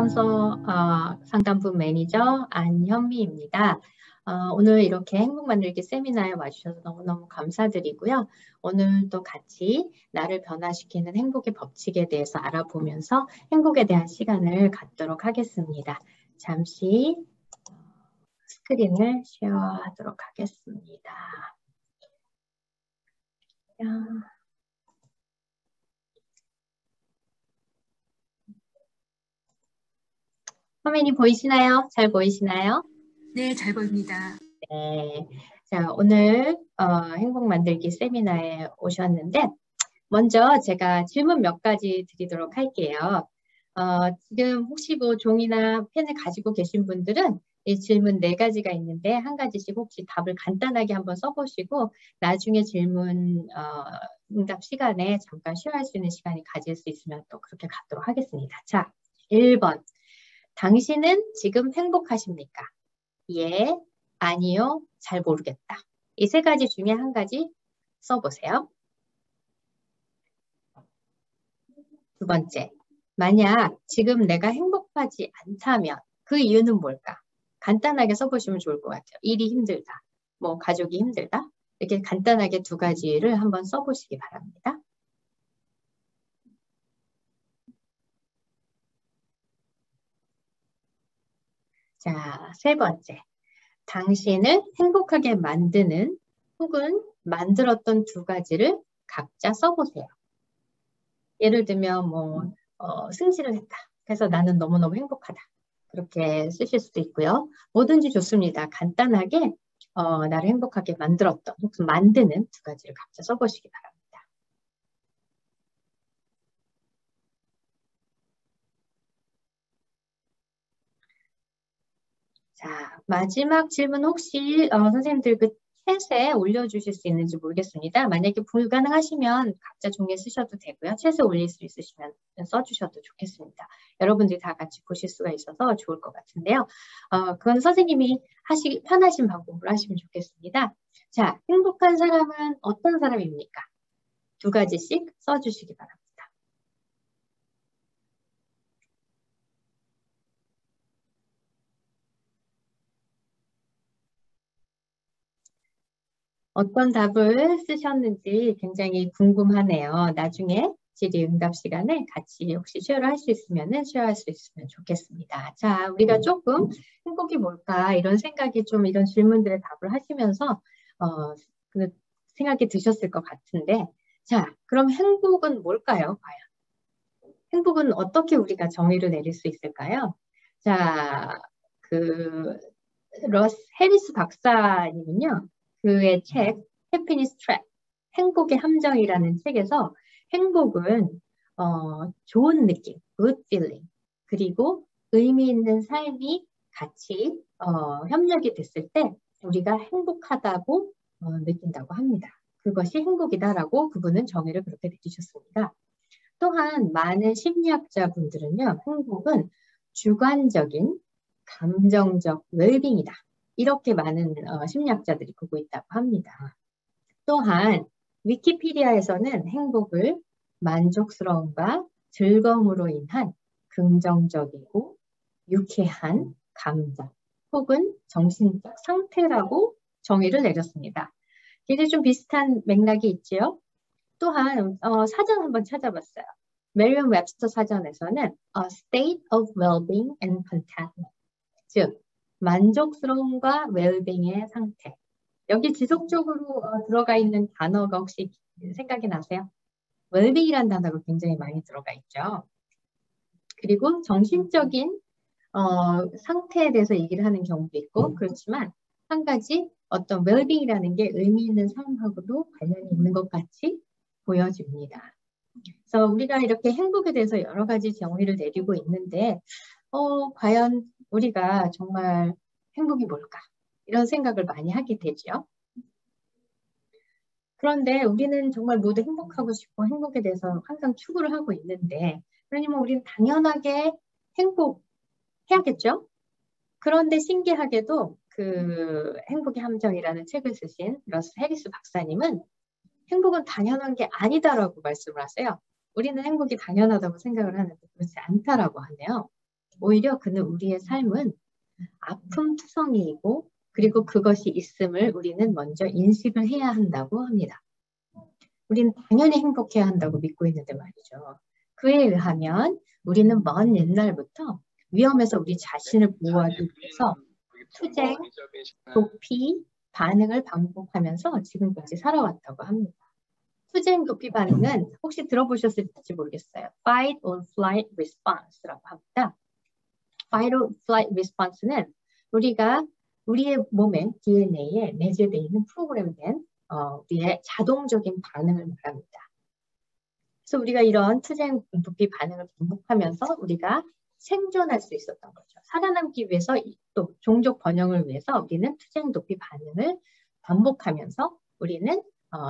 스폰서 상담부 매니저 안현미입니다. 오늘 이렇게 행복 만들기 세미나에 와주셔서 너무너무 감사드리고요. 오늘도 같이 나를 변화시키는 행복의 법칙에 대해서 알아보면서 행복에 대한 시간을 갖도록 하겠습니다. 잠시 스크린을 쉐어하도록 하겠습니다. 화면이 보이시나요? 잘 보이시나요? 네, 잘 보입니다. 네. 자, 오늘 행복 만들기 세미나에 오셨는데 먼저 제가 질문 몇 가지 드리도록 할게요. 지금 혹시 뭐 종이나 펜을 가지고 계신 분들은 이 질문 4가지가 있는데 한 가지씩 혹시 답을 간단하게 한번 써보시고 나중에 질문 응답 시간에 잠깐 쉬어할 수 있는 시간이 가질 수 있으면 또 그렇게 갖도록 하겠습니다. 자, 1번. 당신은 지금 행복하십니까? 예, 아니요, 잘 모르겠다. 이 3가지 중에 한 가지 써보세요. 2번째, 만약 지금 내가 행복하지 않다면 그 이유는 뭘까? 간단하게 써보시면 좋을 것 같아요. 일이 힘들다, 뭐 가족이 힘들다, 이렇게 간단하게 2가지를 한번 써보시기 바랍니다. 자, 3번째. 당신을 행복하게 만드는 혹은 만들었던 2가지를 각자 써보세요. 예를 들면 뭐 승진을 했다. 그래서 나는 너무너무 행복하다. 그렇게 쓰실 수도 있고요. 뭐든지 좋습니다. 간단하게 나를 행복하게 만들었던 혹은 만드는 2가지를 각자 써보시기 바랍니다. 자, 마지막 질문 혹시 선생님들 그 챗에 올려주실 수 있는지 모르겠습니다. 만약에 불가능하시면 각자 종이에 쓰셔도 되고요. 챗에 올릴 수 있으시면 써주셔도 좋겠습니다. 여러분들이 다 같이 보실 수가 있어서 좋을 것 같은데요. 그건 선생님이 편하신 방법으로 하시면 좋겠습니다. 자, 행복한 사람은 어떤 사람입니까? 2가지씩 써주시기 바랍니다. 어떤 답을 쓰셨는지 굉장히 궁금하네요. 나중에 질의응답 시간에 같이 혹시 쉐어를 할 수 있으면 쉐어할 수 있으면 좋겠습니다. 자, 우리가 조금 행복이 뭘까 이런 생각이 좀 이런 질문들에 답을 하시면서 그 생각이 드셨을 것 같은데 자, 그럼 행복은 뭘까요? 과연 행복은 어떻게 우리가 정의를 내릴 수 있을까요? 자, 러스 해리스 박사님은요. 그의 책 해피니스 트랩, 행복의 함정이라는 책에서 행복은 좋은 느낌, good feeling, 그리고 의미 있는 삶이 같이 협력이 됐을 때 우리가 행복하다고 느낀다고 합니다. 그것이 행복이다라고 그분은 정의를 그렇게 내리셨습니다. 또한 많은 심리학자분들은요. 행복은 주관적인 감정적 웰빙이다. 이렇게 많은 심리학자들이 보고 있다고 합니다. 또한 위키피디아에서는 행복을 만족스러움과 즐거움으로 인한 긍정적이고 유쾌한 감정 혹은 정신적 상태라고 정의를 내렸습니다. 이제 좀 비슷한 맥락이 있지요. 또한 사전 한번 찾아봤어요. 메리엄 웹스터 사전에서는 a state of well-being and contentment, 즉 만족스러움과 웰빙의 상태. 여기 지속적으로 들어가 있는 단어가 혹시 생각이 나세요? 웰빙이라는 단어가 굉장히 많이 들어가 있죠. 그리고 정신적인 상태에 대해서 얘기를 하는 경우도 있고 그렇지만 한 가지 어떤 웰빙이라는 게 의미 있는 삶하고도 관련이 있는 것 같이 보여집니다. 그래서 우리가 이렇게 행복에 대해서 여러 가지 정의를 내리고 있는데 과연 우리가 정말 행복이 뭘까? 이런 생각을 많이 하게 되죠. 그런데 우리는 정말 모두 행복하고 싶고 행복에 대해서 항상 추구를 하고 있는데 그러면 우리는 당연하게 행복해야겠죠? 그런데 신기하게도 그 행복의 함정이라는 책을 쓰신 러스 해리스 박사님은 행복은 당연한 게 아니다라고 말씀을 하세요. 우리는 행복이 당연하다고 생각을 하는데 그렇지 않다라고 하네요. 오히려 그는 우리의 삶은 아픔 투성이이고 그리고 그것이 있음을 우리는 먼저 인식을 해야 한다고 합니다. 우리는 당연히 행복해야 한다고 믿고 있는데 말이죠. 그에 의하면 우리는 먼 옛날부터 위험에서 우리 자신을 보호하기 위해서 투쟁, 도피, 반응을 반복하면서 지금까지 살아왔다고 합니다. 투쟁, 도피 반응은 혹시 들어보셨을지 모르겠어요. Fight or flight response라고 합니다. Fight or flight response는 우리가 우리의 몸에 DNA에 내재되어 있는 프로그램된 우리의 자동적인 반응을 말합니다. 그래서 우리가 이런 투쟁, 도피 반응을 반복하면서 우리가 생존할 수 있었던 거죠. 살아남기 위해서 또 종족 번영을 위해서 우리는 투쟁, 도피 반응을 반복하면서 우리는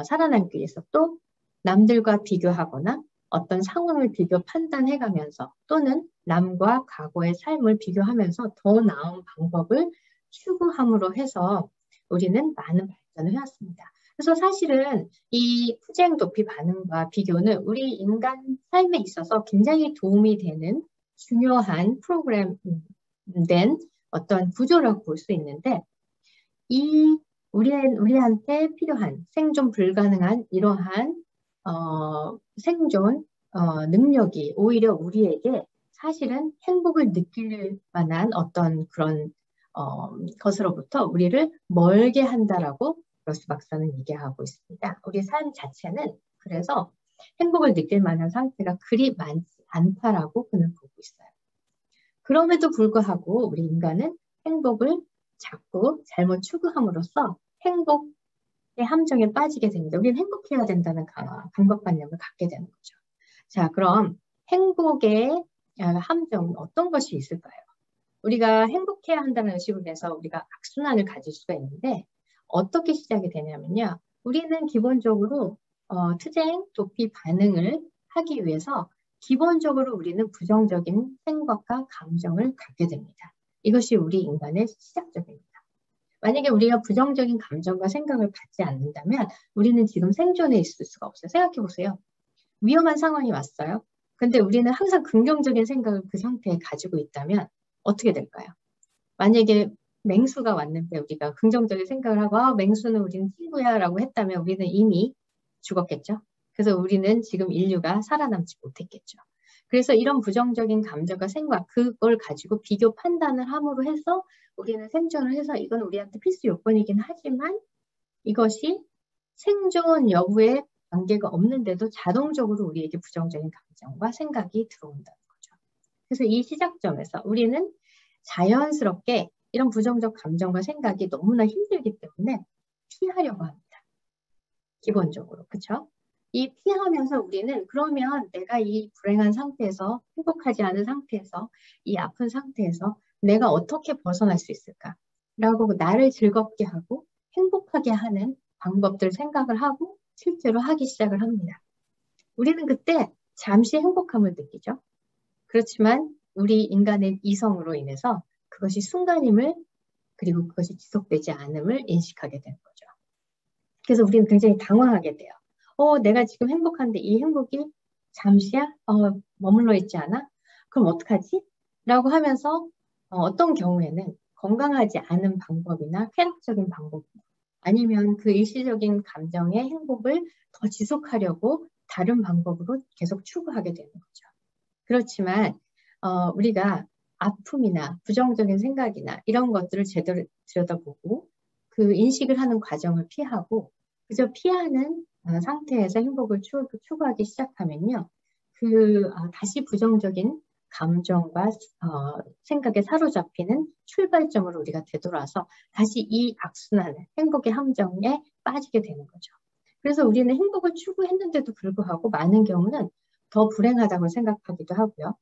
살아남기 위해서 또 남들과 비교하거나 어떤 상황을 비교 판단해가면서 또는 남과 과거의 삶을 비교하면서 더 나은 방법을 추구함으로 해서 우리는 많은 발전을 해왔습니다. 그래서 사실은 이 투쟁 도피 반응과 비교는 우리 인간 삶에 있어서 굉장히 도움이 되는 중요한 프로그램된 어떤 구조라고 볼 수 있는데 우리한테 필요한 생존 불가능한 이러한 생존 능력이 오히려 우리에게 사실은 행복을 느낄 만한 어떤 그런 것으로부터 우리를 멀게 한다라고 로스 박사는 얘기하고 있습니다. 우리 삶 자체는 그래서 행복을 느낄 만한 상태가 그리 많지 않다라고 그는 보고 있어요. 그럼에도 불구하고 우리 인간은 행복을 자꾸 잘못 추구함으로써 행복의 함정에 빠지게 됩니다. 우리는 행복해야 된다는 강박관념을 갖게 되는 거죠. 자, 그럼 행복의 함정은 어떤 것이 있을까요? 우리가 행복해야 한다는 의식을 해서 우리가 악순환을 가질 수가 있는데 어떻게 시작이 되냐면요. 우리는 기본적으로 투쟁, 도피 반응을 하기 위해서 기본적으로 우리는 부정적인 생각과 감정을 갖게 됩니다. 이것이 우리 인간의 시작점입니다. 만약에 우리가 부정적인 감정과 생각을 갖지 않는다면 우리는 지금 생존해 있을 수가 없어요. 생각해 보세요. 위험한 상황이 왔어요. 근데 우리는 항상 긍정적인 생각을 그 상태에 가지고 있다면 어떻게 될까요? 만약에 맹수가 왔는데 우리가 긍정적인 생각을 하고 맹수는 우리는 친구야 라고 했다면 우리는 이미 죽었겠죠. 그래서 우리는 지금 인류가 살아남지 못했겠죠. 그래서 이런 부정적인 감정과 생각 그걸 가지고 비교 판단을 함으로 해서 우리는 생존을 해서 이건 우리한테 필수 요건이긴 하지만 이것이 생존 여부에 관계가 없는데도 자동적으로 우리에게 부정적인 감정과 생각이 들어온다는 거죠. 그래서 이 시작점에서 우리는 자연스럽게 이런 부정적 감정과 생각이 너무나 힘들기 때문에 피하려고 합니다. 기본적으로. 그렇죠? 이 피하면서 우리는 그러면 내가 이 불행한 상태에서 행복하지 않은 상태에서 이 아픈 상태에서 내가 어떻게 벗어날 수 있을까? 라고 나를 즐겁게 하고 행복하게 하는 방법들 생각을 하고 실제로 하기 시작을 합니다. 우리는 그때 잠시 행복함을 느끼죠. 그렇지만 우리 인간의 이성으로 인해서 그것이 순간임을 그리고 그것이 지속되지 않음을 인식하게 되는 거죠. 그래서 우리는 굉장히 당황하게 돼요. 내가 지금 행복한데 이 행복이 잠시야? 머물러 있지 않아? 그럼 어떡하지? 라고 하면서 어떤 경우에는 건강하지 않은 방법이나 쾌락적인 방법 아니면 그 일시적인 감정의 행복을 더 지속하려고 다른 방법으로 계속 추구하게 되는 거죠. 그렇지만 우리가 아픔이나 부정적인 생각이나 이런 것들을 제대로 들여다보고 그 인식을 하는 과정을 피하고 그저 피하는 상태에서 행복을 추구하기 시작하면요. 다시 부정적인 감정과 생각에 사로잡히는 출발점으로 우리가 되돌아서 다시 이 악순환, 행복의 함정에 빠지게 되는 거죠. 그래서 우리는 행복을 추구했는데도 불구하고 많은 경우는 더 불행하다고 생각하기도 하고요.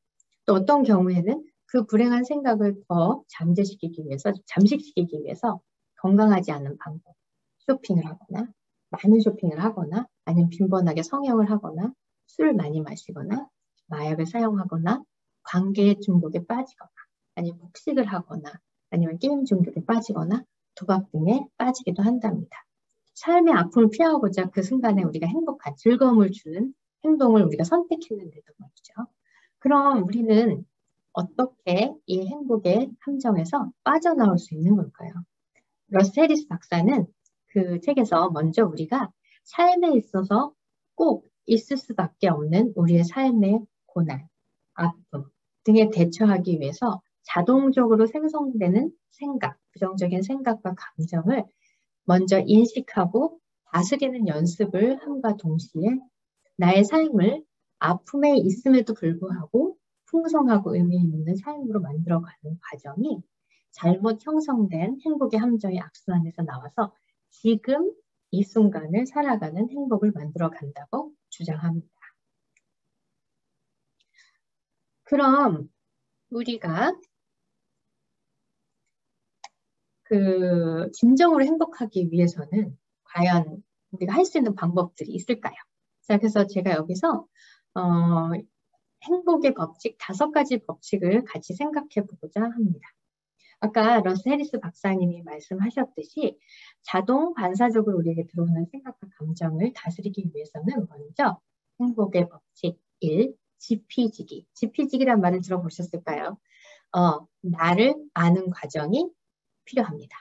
또 어떤 경우에는 그 불행한 생각을 더 잠식시키기 위해서 건강하지 않은 방법, 쇼핑을 하거나 많은 쇼핑을 하거나 아니면 빈번하게 성형을 하거나 술을 많이 마시거나 마약을 사용하거나 관계 중독에 빠지거나 아니면 폭식을 하거나 아니면 게임 중독에 빠지거나 도박 등에 빠지기도 한답니다. 삶의 아픔을 피하고자 그 순간에 우리가 행복한 즐거움을 주는 행동을 우리가 선택했는데도 말이죠. 그럼 우리는 어떻게 이 행복의 함정에서 빠져나올 수 있는 걸까요? 러스 해리스 박사는 그 책에서 먼저 우리가 삶에 있어서 꼭 있을 수밖에 없는 우리의 삶의 고난, 아픔 등에 대처하기 위해서 자동적으로 생성되는 생각, 부정적인 생각과 감정을 먼저 인식하고 다스리는 연습을 함과 동시에 나의 삶을 아픔에 있음에도 불구하고 풍성하고 의미 있는 삶으로 만들어가는 과정이 잘못 형성된 행복의 함정의 악순 안에서 나와서 지금 이 순간을 살아가는 행복을 만들어 간다고 주장합니다. 그럼 우리가 진정으로 행복하기 위해서는 과연 우리가 할 수 있는 방법들이 있을까요? 자, 그래서 제가 여기서 행복의 법칙 5가지 법칙을 같이 생각해 보고자 합니다. 아까 러스 해리스 박사님이 말씀하셨듯이 자동 반사적으로 우리에게 들어오는 생각과 감정을 다스리기 위해서는 먼저 행복의 법칙 1, 지피지기. 지피지기란 말을 들어보셨을까요? 나를 아는 과정이 필요합니다.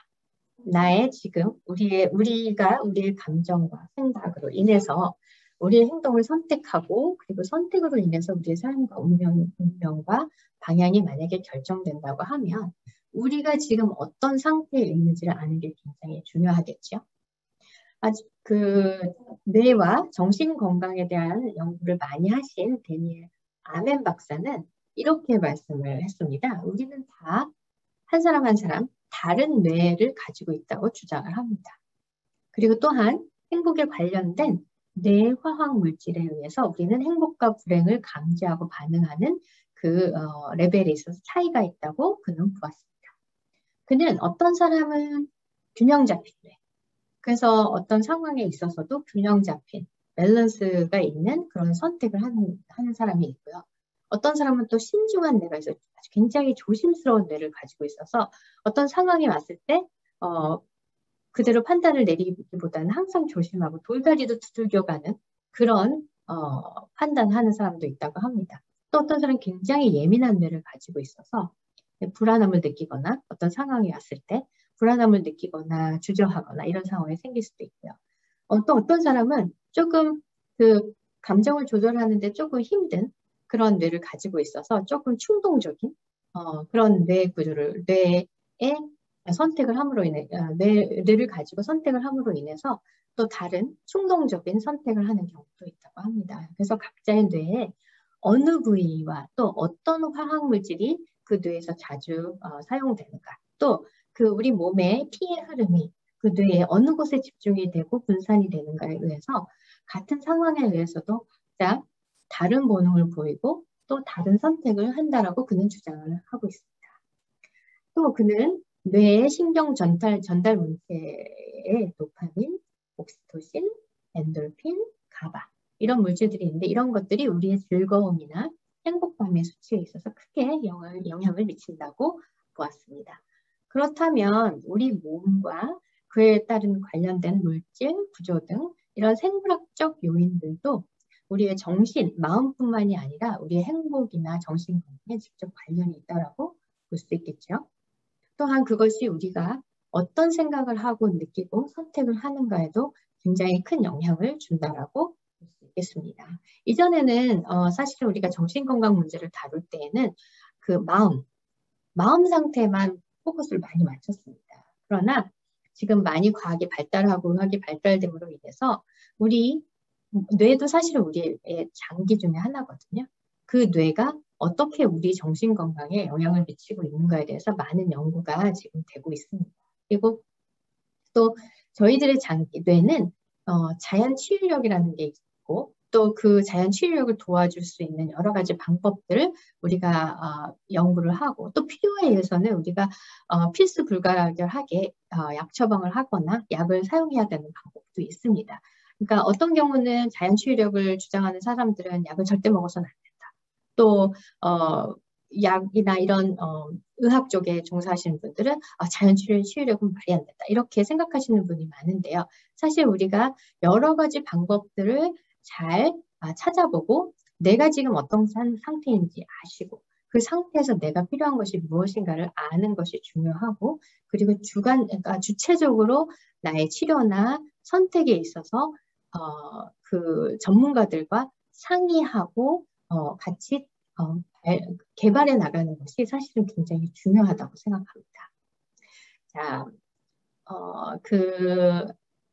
나의 지금 우리가 우리의 감정과 생각으로 인해서 우리의 행동을 선택하고 그리고 선택으로 인해서 우리의 삶과 운명과 방향이 만약에 결정된다고 하면 우리가 지금 어떤 상태에 있는지를 아는 게 굉장히 중요하겠죠. 아주 뇌와 정신 건강에 대한 연구를 많이 하신 데니엘 아멘 박사는 이렇게 말씀을 했습니다. 우리는 다 한 사람 한 사람 다른 뇌를 가지고 있다고 주장을 합니다. 그리고 또한 행복에 관련된 뇌 화학 물질에 의해서 우리는 행복과 불행을 감지하고 반응하는 레벨에 있어서 차이가 있다고 그는 보았습니다. 그는 어떤 사람은 균형 잡힌 뇌, 그래서 어떤 상황에 있어서도 균형 잡힌 밸런스가 있는 그런 선택을 하는 사람이 있고요. 어떤 사람은 또 신중한 뇌가 있어서 굉장히 조심스러운 뇌를 가지고 있어서 어떤 상황이 왔을 때 그대로 판단을 내리기보다는 항상 조심하고 돌다리도 두들겨가는 그런 판단하는 사람도 있다고 합니다. 또 어떤 사람은 굉장히 예민한 뇌를 가지고 있어서 불안함을 느끼거나 어떤 상황이 왔을 때 불안함을 느끼거나 주저하거나 이런 상황이 생길 수도 있고요. 또 어떤 사람은 조금 감정을 조절하는데 조금 힘든 그런 뇌를 가지고 있어서 조금 충동적인 그런 뇌 구조를 뇌의 선택을 함으로 인해 뇌를 가지고 선택을 함으로 인해서 또 다른 충동적인 선택을 하는 경우도 있다고 합니다. 그래서 각자의 뇌에 어느 부위와 또 어떤 화학 물질이 그 뇌에서 자주 사용되는가, 또 우리 몸의 피의 흐름이 그 뇌에 어느 곳에 집중이 되고 분산이 되는가에 의해서 같은 상황에 의해서도 각자 다른 본능을 보이고 또 다른 선택을 한다라고 그는 주장을 하고 있습니다. 또 그는 뇌의 신경 전달 물체에 도파민, 옥시토신, 엔돌핀, 가바 이런 물질들이 있는데 이런 것들이 우리의 즐거움이나 행복감의 수치에 있어서 크게 영향을 미친다고 보았습니다. 그렇다면 우리 몸과 그에 따른 관련된 물질, 구조 등 이런 생물학적 요인들도 우리의 정신, 마음뿐만이 아니라 우리의 행복이나 정신 건강에 직접 관련이 있다고 볼 수 있겠죠. 또한 그것이 우리가 어떤 생각을 하고 느끼고 선택을 하는가에도 굉장히 큰 영향을 준다라고 볼 수 있겠습니다. 이전에는 사실은 우리가 정신건강 문제를 다룰 때에는 마음 상태만 포커스를 많이 맞췄습니다. 그러나 지금 많이 과학이 발달하고 의학이 발달됨으로 인해서 우리 뇌도 사실은 우리의 장기 중에 하나거든요. 그 뇌가 어떻게 우리 정신 건강에 영향을 미치고 있는가에 대해서 많은 연구가 지금 되고 있습니다. 그리고 또 저희들의 뇌는 자연 치유력이라는 게 있고 또 그 자연 치유력을 도와줄 수 있는 여러 가지 방법들을 우리가 연구를 하고 또 필요에 의해서는 우리가 필수 불가결하게 약 처방을 하거나 약을 사용해야 되는 방법도 있습니다. 그러니까 어떤 경우는 자연 치유력을 주장하는 사람들은 약을 절대 먹어서는 안 된다. 또 약이나 이런 의학 쪽에 종사하시는 분들은 자연 치유력은 말이 안 된다. 이렇게 생각하시는 분이 많은데요. 사실 우리가 여러 가지 방법들을 잘 찾아보고 내가 지금 어떤 상태인지 아시고 그 상태에서 내가 필요한 것이 무엇인가를 아는 것이 중요하고, 그리고 그러니까 주체적으로 나의 치료나 선택에 있어서 그 전문가들과 상의하고 같이 개발해 나가는 것이 사실은 굉장히 중요하다고 생각합니다. 자, 그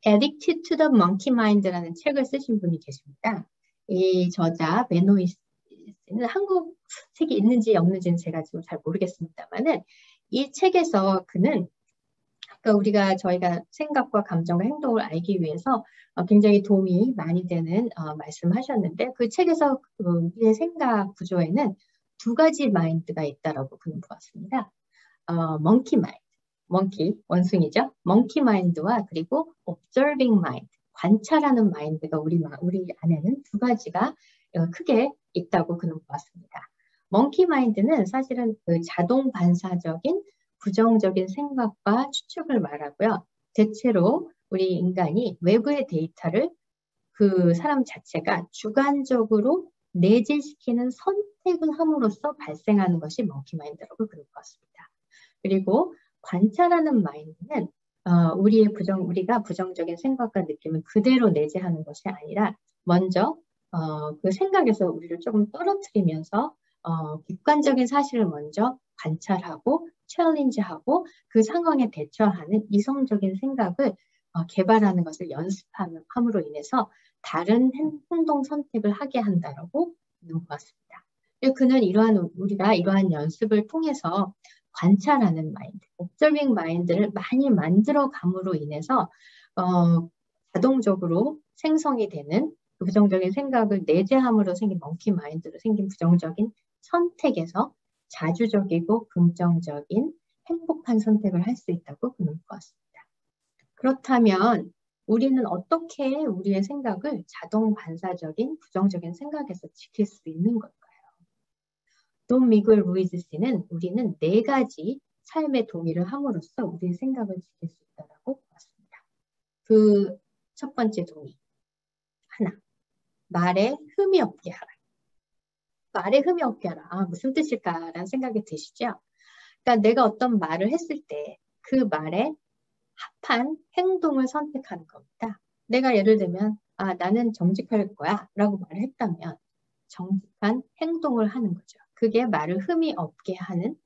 Addicted to the Monkey Mind라는 책을 쓰신 분이 계십니다. 이 저자 베노이스는 한국 책이 있는지 없는지는 제가 지금 잘 모르겠습니다만은 이 책에서 그는 아까 저희가 생각과 감정과 행동을 알기 위해서 굉장히 도움이 많이 되는 말씀하셨는데, 그 책에서 우리의 생각 구조에는 두 가지 마인드가 있다라고 그는 보았습니다. 멍키 마인드, 멍키 원숭이죠. 멍키 마인드와 그리고 observing 마인드, 관찰하는 마인드가 우리 안에는 두 가지가 크게 있다고 그는 보았습니다. 멍키 마인드는 사실은 그 자동 반사적인 부정적인 생각과 추측을 말하고요. 대체로 우리 인간이 외부의 데이터를 그 사람 자체가 주관적으로 내재시키는 선택을 함으로써 발생하는 것이 멍키 마인드라고 그는 보았습니다. 그리고 관찰하는 마인드는 우리가 부정적인 생각과 느낌을 그대로 내재하는 것이 아니라 먼저 그 생각에서 우리를 조금 떨어뜨리면서 객관적인 사실을 먼저 관찰하고 챌린지하고 그 상황에 대처하는 이성적인 생각을 개발하는 것을 연습함으로 인해서 다른 행동 선택을 하게 한다라고 보았습니다. 그는 우리가 이러한 연습을 통해서 관찰하는 마인드, observing 마인드를 많이 만들어감으로 인해서 자동적으로 생성이 되는 그 부정적인 생각을 내재함으로 생긴 멍키 마인드로 생긴 부정적인 선택에서 자주적이고 긍정적인 행복한 선택을 할 수 있다고 그는 보았습니다. 그렇다면 우리는 어떻게 우리의 생각을 자동 반사적인 부정적인 생각에서 지킬 수 있는 걸까요? 돈 미글 루이즈 씨는 우리는 4가지 삶의 동의를 함으로써 우리의 생각을 지킬 수 있다고 보았습니다. 그 첫 번째 동의 하나, 말에 흠이 없게 하라. 말에 흠이 없게 하라. 무슨 뜻일까라는 생각이 드시죠? 그러니까 내가 어떤 말을 했을 때 그 말에 합한 행동을 선택하는 겁니다. 내가 예를 들면 나는 정직할 거야 라고 말을 했다면 정직한 행동을 하는 거죠. 그게 말을 흠이 없게 하는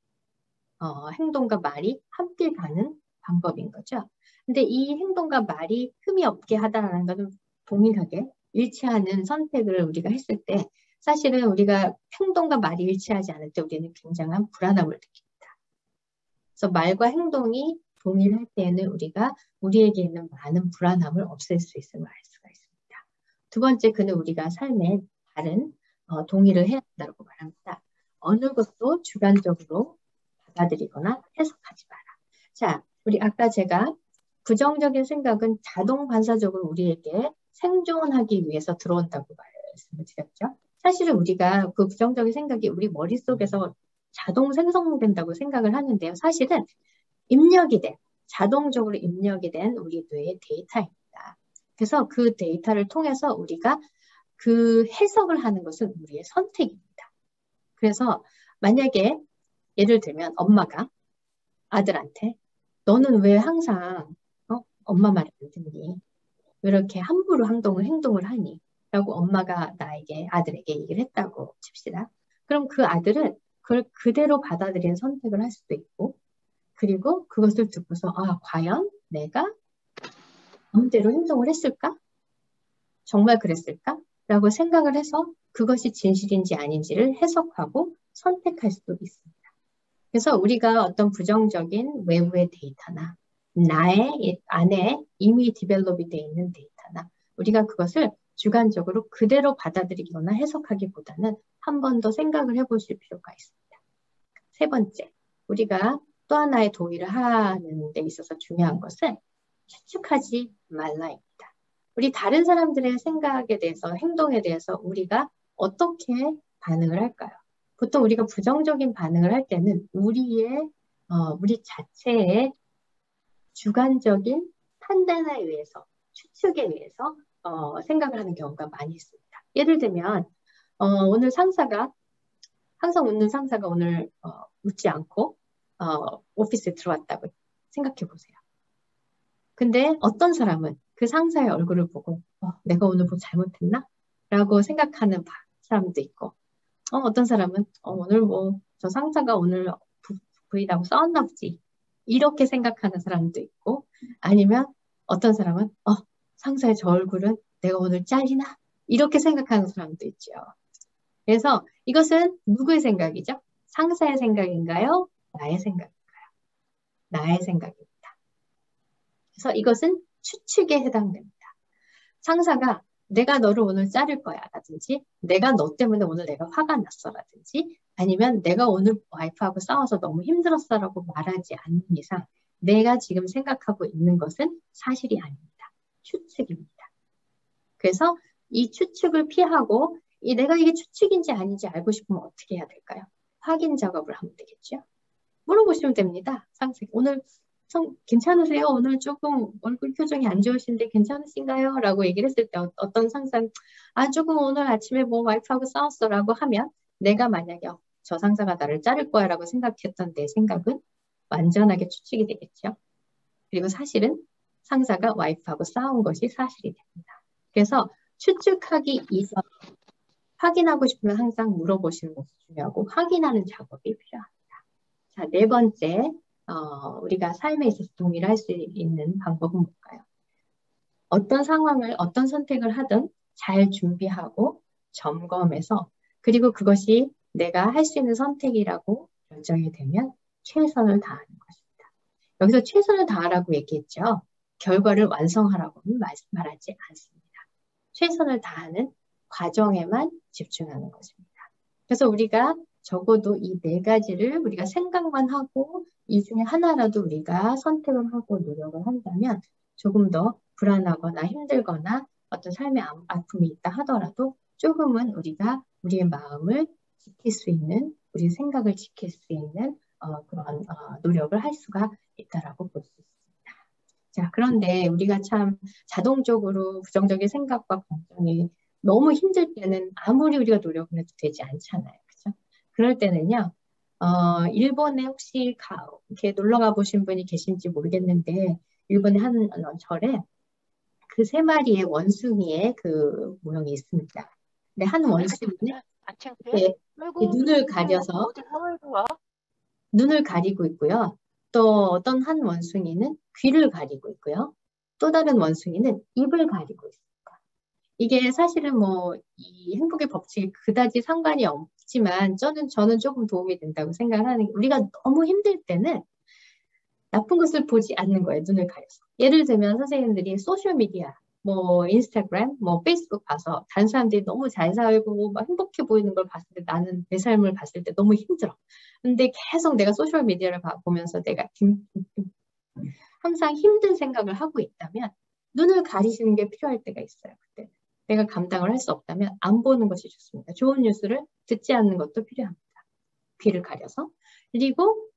행동과 말이 함께 가는 방법인 거죠. 근데 이 행동과 말이 흠이 없게 하다라는 것은 동일하게 일치하는 선택을 우리가 했을 때 사실은 우리가 행동과 말이 일치하지 않을 때 우리는 굉장한 불안함을 느낍니다. 그래서 말과 행동이 동일할 때에는 우리에게 있는 많은 불안함을 없앨 수 있음을 알 수가 있습니다. 두 번째, 그는 우리가 삶에 다른 동의를 해야 한다고 말합니다. 어느 것도 주관적으로 받아들이거나 해석하지 마라. 자, 아까 제가 부정적인 생각은 자동 반사적으로 우리에게 생존하기 위해서 들어온다고 말씀을 드렸죠. 사실은 우리가 그 부정적인 생각이 우리 머릿속에서 자동 생성된다고 생각을 하는데요. 사실은 자동적으로 입력이 된 우리 뇌의 데이터입니다. 그래서 그 데이터를 통해서 우리가 그 해석을 하는 것은 우리의 선택입니다. 그래서 만약에 예를 들면 엄마가 아들한테 너는 왜 항상 엄마 말을 안 듣니? 왜 이렇게 함부로 행동을 하니? 라고 엄마가 아들에게 얘기를 했다고 칩시다. 그럼 그 아들은 그걸 그대로 받아들이는 선택을 할 수도 있고, 그리고 그것을 듣고서 과연 내가 마음대로 행동을 했을까? 정말 그랬을까? 라고 생각을 해서 그것이 진실인지 아닌지를 해석하고 선택할 수도 있습니다. 그래서 우리가 어떤 부정적인 외부의 데이터나 나의 안에 이미 디벨롭이 되어 있는 데이터나 우리가 그것을 주관적으로 그대로 받아들이거나 해석하기보다는 한 번 더 생각을 해보실 필요가 있습니다. 세 번째, 우리가 또 하나의 동의를 하는 데 있어서 중요한 것은 추측하지 말라입니다. 우리 다른 사람들의 생각에 대해서, 행동에 대해서 우리가 어떻게 반응을 할까요? 보통 우리가 부정적인 반응을 할 때는 우리 자체의 주관적인 판단에 의해서, 추측에 의해서 생각을 하는 경우가 많이 있습니다. 예를 들면 오늘 상사가 항상 웃는 상사가 오늘 웃지 않고 오피스에 들어왔다고 생각해 보세요. 근데 어떤 사람은 그 상사의 얼굴을 보고 내가 오늘 뭐 잘못했나? 라고 생각하는 사람도 있고 어떤 사람은 오늘 뭐 저 상사가 오늘 부인하고 싸웠나 보지. 이렇게 생각하는 사람도 있고 아니면 어떤 사람은 상사의 저 얼굴은 내가 오늘 잘리나? 이렇게 생각하는 사람도 있죠. 그래서 이것은 누구의 생각이죠? 상사의 생각인가요? 나의 생각인가요? 나의 생각입니다. 그래서 이것은 추측에 해당됩니다. 상사가 내가 너를 오늘 자를 거야 라든지 내가 너 때문에 오늘 내가 화가 났어 라든지 아니면 내가 오늘 와이프하고 싸워서 너무 힘들었어 라고 말하지 않는 이상 내가 지금 생각하고 있는 것은 사실이 아닙니다. 추측입니다. 그래서 이 추측을 피하고 내가 이게 추측인지 아닌지 알고 싶으면 어떻게 해야 될까요? 확인 작업을 하면 되겠죠. 물어보시면 됩니다. 상사에게 오늘 괜찮으세요? 오늘 조금 얼굴 표정이 안 좋으신데 괜찮으신가요? 라고 얘기를 했을 때 어떤 상사는 조금 오늘 아침에 뭐 와이프하고 싸웠어 라고 하면 내가 만약에 저 상사가 나를 자를 거야 라고 생각했던 내 생각은 완전하게 추측이 되겠죠. 그리고 사실은 상사가 와이프하고 싸운 것이 사실이 됩니다. 그래서 추측하기 이전 확인하고 싶으면 항상 물어보시는 것이 중요하고 확인하는 작업이 필요합니다. 자, 네 번째, 우리가 삶에 있어서 동일할 수 있는 방법은 뭘까요? 어떤 상황을, 어떤 선택을 하든 잘 준비하고 점검해서 그리고 그것이 내가 할 수 있는 선택이라고 결정이 되면 최선을 다하는 것입니다. 여기서 최선을 다하라고 얘기했죠. 결과를 완성하라고는 말하지 않습니다. 최선을 다하는 과정에만 집중하는 것입니다. 그래서 우리가 적어도 이 네 가지를 우리가 생각만 하고 이 중에 하나라도 우리가 선택을 하고 노력을 한다면 조금 더 불안하거나 힘들거나 어떤 삶의 아픔이 있다 하더라도 조금은 우리가 우리의 마음을 지킬 수 있는, 우리의 생각을 지킬 수 있는 그런 노력을 할 수가 있다라고 볼 수 있습니다. 자, 그런데 우리가 참 자동적으로 부정적인 생각과 감정이 너무 힘들 때는 아무리 우리가 노력을 해도 되지 않잖아요. 그죠? 그럴 때는요, 일본에 혹시 이렇게 놀러 가보신 분이 계신지 모르겠는데, 일본의 한 절에 그 3마리의 원숭이의 그 모형이 있습니다. 근데 한 원숭이는 눈을 가려서 눈을 가리고 있고요. 또 어떤 한 원숭이는 귀를 가리고 있고요. 또 다른 원숭이는 입을 가리고 있습니다. 이게 사실은 뭐 이 행복의 법칙이 그다지 상관이 없지만 저는 조금 도움이 된다고 생각을 하는 게 우리가 너무 힘들 때는 나쁜 것을 보지 않는 거예요. 눈을 가려서. 예를 들면 선생님들이 소셜미디어, 뭐 인스타그램, 뭐 페이스북 봐서 다른 사람들이 너무 잘 살고 막 행복해 보이는 걸 봤을 때 나는 내 삶을 봤을 때 너무 힘들어. 근데 계속 내가 소셜미디어를 보면서 내가 항상 힘든 생각을 하고 있다면 눈을 가리시는 게 필요할 때가 있어요. 그때 내가 감당을 할 수 없다면 안 보는 것이 좋습니다. 좋은 뉴스를 듣지 않는 것도 필요합니다. 귀를 가려서. 그리고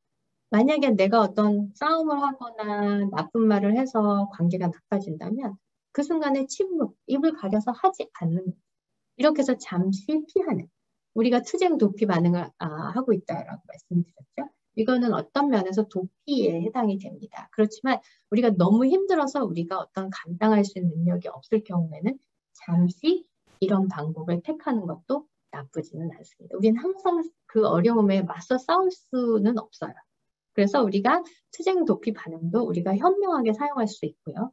만약에 내가 어떤 싸움을 하거나 나쁜 말을 해서 관계가 나빠진다면 그 순간에 침묵, 입을 가려서 하지 않는 이렇게 해서 잠시 피하는 우리가 투쟁 도피 반응을 하고 있다라고 말씀드렸죠. 이거는 어떤 면에서 도피에 해당이 됩니다. 그렇지만 우리가 너무 힘들어서 우리가 어떤 감당할 수 있는 능력이 없을 경우에는 잠시 이런 방법을 택하는 것도 나쁘지는 않습니다. 우리는 항상 그 어려움에 맞서 싸울 수는 없어요. 그래서 우리가 투쟁 도피 반응도 우리가 현명하게 사용할 수 있고요.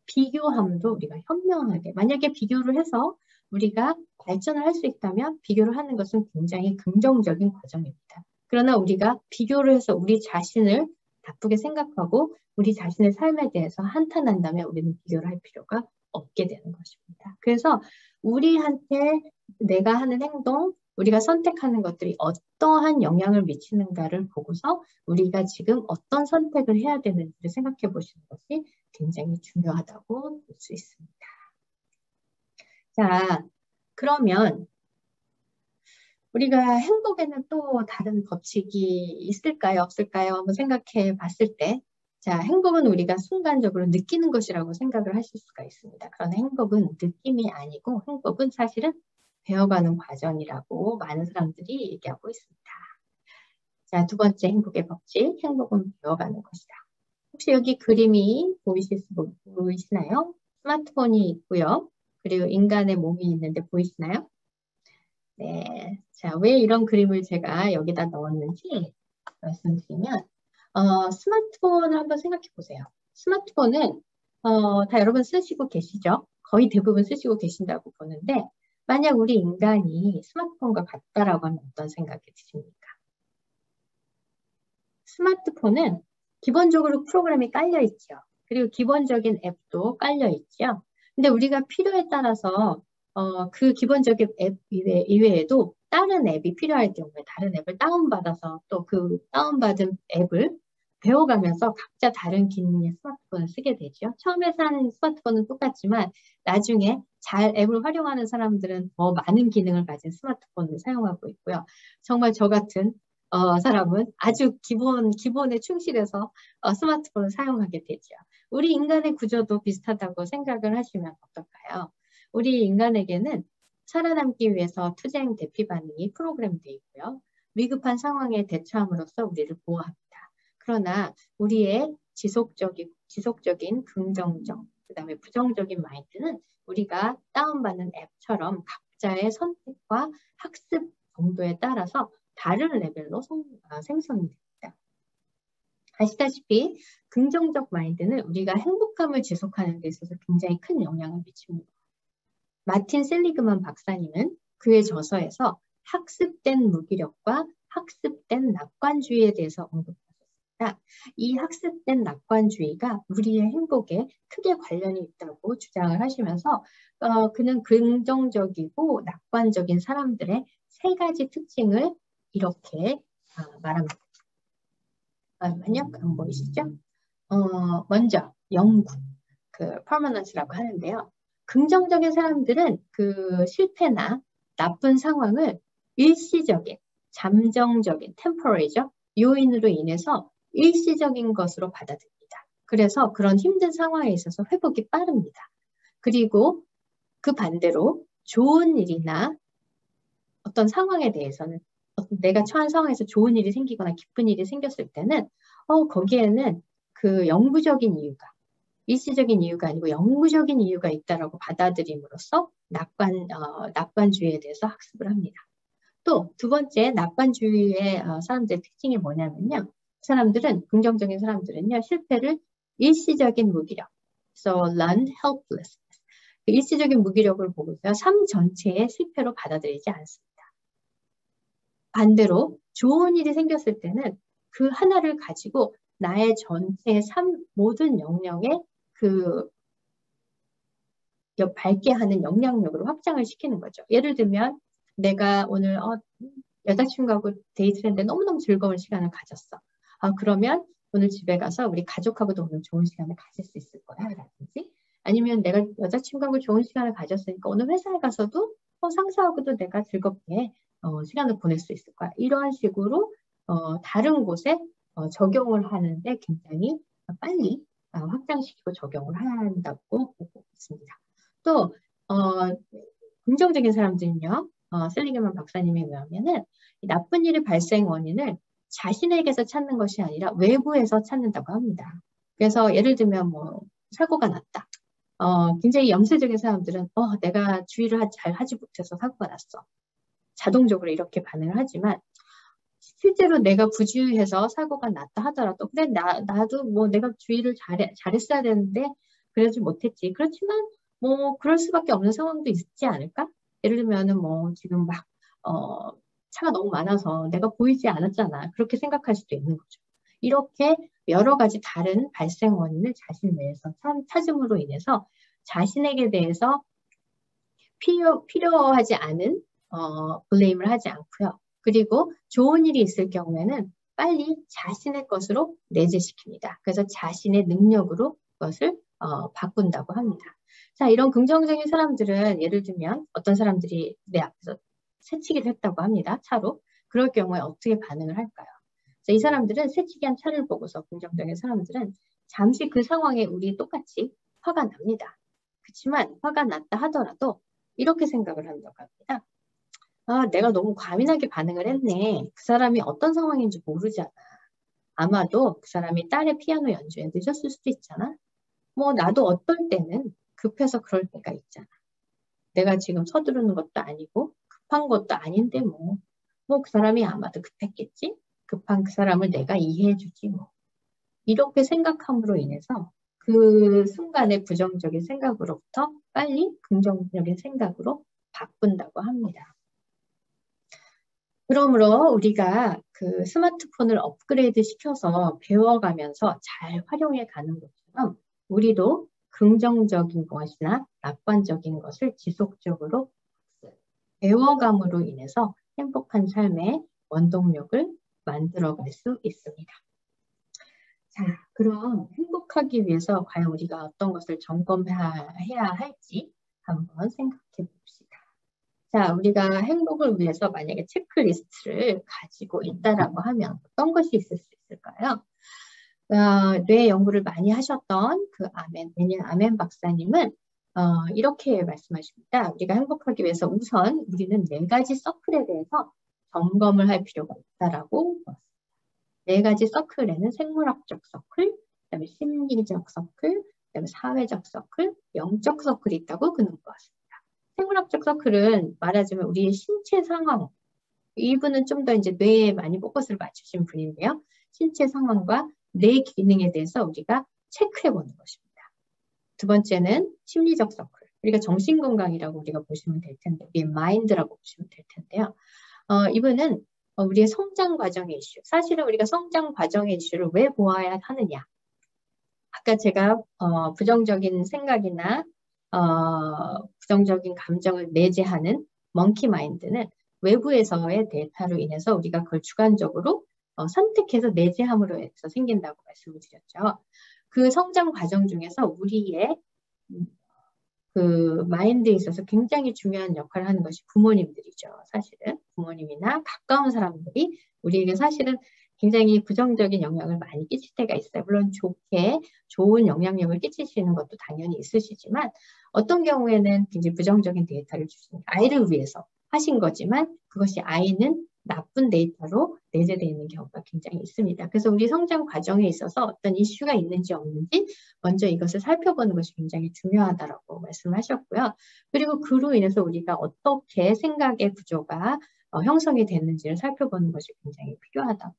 비교함도 우리가 현명하게 만약에 비교를 해서 우리가 발전을 할 수 있다면 비교를 하는 것은 굉장히 긍정적인 과정입니다. 그러나 우리가 비교를 해서 우리 자신을 나쁘게 생각하고 우리 자신의 삶에 대해서 한탄한다면 우리는 비교를 할 필요가 없게 되는 것입니다. 그래서 우리한테 내가 하는 행동, 우리가 선택하는 것들이 어떠한 영향을 미치는가를 보고서 우리가 지금 어떤 선택을 해야 되는지를 생각해 보시는 것이 굉장히 중요하다고 볼 수 있습니다. 자, 그러면 우리가 행복에는 또 다른 법칙이 있을까요? 없을까요? 한번 생각해 봤을 때 자, 행복은 우리가 순간적으로 느끼는 것이라고 생각을 하실 수가 있습니다. 그러나 행복은 느낌이 아니고 행복은 사실은 배워가는 과정이라고 많은 사람들이 얘기하고 있습니다. 자, 두 번째 행복의 법칙, 행복은 배워가는 것이다. 혹시 여기 그림이 보이시나요? 스마트폰이 있고요. 그리고 인간의 몸이 있는데 보이시나요? 네. 자, 왜 이런 그림을 제가 여기다 넣었는지 말씀드리면, 스마트폰을 한번 생각해 보세요. 스마트폰은, 다 여러분 쓰시고 계시죠? 거의 대부분 쓰시고 계신다고 보는데, 만약 우리 인간이 스마트폰과 같다라고 하면 어떤 생각이 드십니까? 스마트폰은 기본적으로 프로그램이 깔려 있죠. 그리고 기본적인 앱도 깔려 있죠. 근데 우리가 필요에 따라서 그 기본적인 앱 이외에도 다른 앱이 필요할 경우에 다른 앱을 다운받아서 또 그 다운받은 앱을 배워가면서 각자 다른 기능의 스마트폰을 쓰게 되죠. 처음에 산 스마트폰은 똑같지만 나중에 잘 앱을 활용하는 사람들은 더 많은 기능을 가진 스마트폰을 사용하고 있고요. 정말 저 같은 사람은 아주 기본에 충실해서 스마트폰을 사용하게 되죠. 우리 인간의 구조도 비슷하다고 생각을 하시면 어떨까요? 우리 인간에게는 살아남기 위해서 투쟁 대피 반응이 프로그램되어 있고요. 위급한 상황에 대처함으로써 우리를 보호합니다. 그러나 우리의 지속적인 긍정적, 그다음에 부정적인 마인드는 우리가 다운받는 앱처럼 각자의 선택과 학습 정도에 따라서 다른 레벨로 생성이 됩니다. 아시다시피 긍정적 마인드는 우리가 행복감을 지속하는 데 있어서 굉장히 큰 영향을 미칩니다. 마틴 셀리그만 박사님은 그의 저서에서 학습된 무기력과 학습된 낙관주의에 대해서 언급하셨습니다. 이 학습된 낙관주의가 우리의 행복에 크게 관련이 있다고 주장을 하시면서 그는 긍정적이고 낙관적인 사람들의 세 가지 특징을 이렇게 말합니다. 잠깐만요. 안 보이시죠? 먼저 영구, permanence라고 하는데요. 긍정적인 사람들은 그 실패나 나쁜 상황을 일시적인, 잠정적인, temporary죠. 요인으로 인해서 일시적인 것으로 받아들입니다. 그래서 그런 힘든 상황에 있어서 회복이 빠릅니다. 그리고 그 반대로 좋은 일이나 어떤 상황에 대해서는 내가 처한 상황에서 좋은 일이 생기거나 기쁜 일이 생겼을 때는 거기에는 그 영구적인 이유가 일시적인 이유가 아니고 영구적인 이유가 있다라고 받아들임으로써 낙관주의에 대해서 학습을 합니다. 또 두 번째 낙관주의의 사람들의 특징이 뭐냐면요. 그 사람들은 긍정적인 사람들은요. 실패를 일시적인 무기력, so learned helplessness, 그 일시적인 무기력을 보고서 삶 전체의 실패로 받아들이지 않습니다. 반대로 좋은 일이 생겼을 때는 그 하나를 가지고 나의 전체 모든 영역에 밝게 하는 영향력으로 확장을 시키는 거죠. 예를 들면 내가 오늘 여자친구하고 데이트를 했는데 너무너무 즐거운 시간을 가졌어. 그러면 오늘 집에 가서 우리 가족하고도 오늘 좋은 시간을 가질 수 있을 거야. 라든지 아니면 내가 여자친구하고 좋은 시간을 가졌으니까 오늘 회사에 가서도 상사하고도 내가 즐겁게 시간을 보낼 수 있을 거야. 이러한 식으로 다른 곳에 적용을 하는데 굉장히 빨리 확장시키고 적용을 한다고 보고 있습니다. 또 긍정적인 사람들은요. 셀리그만 박사님에 의하면은 나쁜 일의 발생 원인을 자신에게서 찾는 것이 아니라 외부에서 찾는다고 합니다. 그래서 예를 들면 뭐 사고가 났다. 굉장히 염세적인 사람들은 내가 주의를 잘 하지 못해서 사고가 났어. 자동적으로 이렇게 반응을 하지만 실제로 내가 부주의해서 사고가 났다 하더라도 근데 나도 뭐 내가 주의를 잘했어야 되는데 그러지 못했지. 그렇지만 뭐 그럴 수밖에 없는 상황도 있지 않을까? 예를 들면은 뭐 지금 막 차가 너무 많아서 내가 보이지 않았잖아. 그렇게 생각할 수도 있는 거죠. 이렇게 여러 가지 다른 발생 원인을 자신 내에서 찾음으로 인해서 자신에게 대해서 필요하지 않은 블레임을 하지 않고요. 그리고 좋은 일이 있을 경우에는 빨리 자신의 것으로 내재시킵니다. 그래서 자신의 능력으로 그것을 바꾼다고 합니다. 자, 이런 긍정적인 사람들은 예를 들면 어떤 사람들이 내 앞에서 새치기를 했다고 합니다. 차로. 그럴 경우에 어떻게 반응을 할까요? 자, 이 사람들은 새치기 한 차를 보고서 긍정적인 사람들은 잠시 그 상황에 우리 똑같이 화가 납니다. 그렇지만 화가 났다 하더라도 이렇게 생각을 한다고 합니다. 아, 내가 너무 과민하게 반응을 했네. 그 사람이 어떤 상황인지 모르잖아. 아마도 그 사람이 딸의 피아노 연주에 늦었을 수도 있잖아. 뭐 나도 어떨 때는 급해서 그럴 때가 있잖아. 내가 지금 서두르는 것도 아니고 급한 것도 아닌데 뭐. 뭐 그 사람이 아마도 급했겠지? 급한 그 사람을 내가 이해해주지 뭐. 이렇게 생각함으로 인해서 그 순간의 부정적인 생각으로부터 빨리 긍정적인 생각으로 바꾼다고 합니다. 그러므로 우리가 그 스마트폰을 업그레이드 시켜서 배워가면서 잘 활용해 가는 것처럼 우리도 긍정적인 것이나 낙관적인 것을 지속적으로 배워감으로 인해서 행복한 삶의 원동력을 만들어갈 수 있습니다. 자, 그럼 행복하기 위해서 과연 우리가 어떤 것을 점검해야 할지 한번 생각해 봅시다. 자, 우리가 행복을 위해서 만약에 체크리스트를 가지고 있다라고 하면 어떤 것이 있을 수 있을까요? 뇌 연구를 많이 하셨던 그 매니아 아멘 박사님은 이렇게 말씀하십니다. 우리가 행복하기 위해서 우선 우리는 4가지 서클에 대해서 점검을 할 필요가 있다라고 보았습니다. 4가지 서클에는 생물학적 서클, 그다음에 심리적 서클, 그다음에 사회적 서클, 영적 서클이 있다고 그는 보았습니다. 생물학적 서클은 말하자면 우리의 신체 상황, 이분은 좀 더 이제 뇌에 많이 포커스를 맞추신 분인데요. 신체 상황과 뇌 기능에 대해서 우리가 체크해 보는 것입니다. 두 번째는 심리적 서클. 우리가 정신건강이라고 우리가 보시면 될 텐데, 우리의 마인드라고 보시면 될 텐데요. 이분은 우리의 성장 과정의 이슈. 사실은 우리가 성장 과정의 이슈를 왜 보아야 하느냐. 아까 제가 부정적인 생각이나 부정적인 감정을 내재하는 멍키 마인드는 외부에서의 데이터로 인해서 우리가 그걸 주관적으로 선택해서 내재함으로 해서 생긴다고 말씀을 드렸죠. 그 성장 과정 중에서 우리의 그 마인드에 있어서 굉장히 중요한 역할을 하는 것이 부모님들이죠. 사실은 부모님이나 가까운 사람들이 우리에게 사실은 굉장히 부정적인 영향을 많이 끼칠 때가 있어요. 물론 좋은 영향력을 끼치시는 것도 당연히 있으시지만 어떤 경우에는 굉장히 부정적인 데이터를 주시는 아이를 위해서 하신 거지만 그것이 아이는 나쁜 데이터로 내재되어 있는 경우가 굉장히 있습니다. 그래서 우리 성장 과정에 있어서 어떤 이슈가 있는지 없는지 먼저 이것을 살펴보는 것이 굉장히 중요하다고 말씀하셨고요. 그리고 그로 인해서 우리가 어떻게 생각의 구조가 형성이 됐는지를 살펴보는 것이 굉장히 필요하다고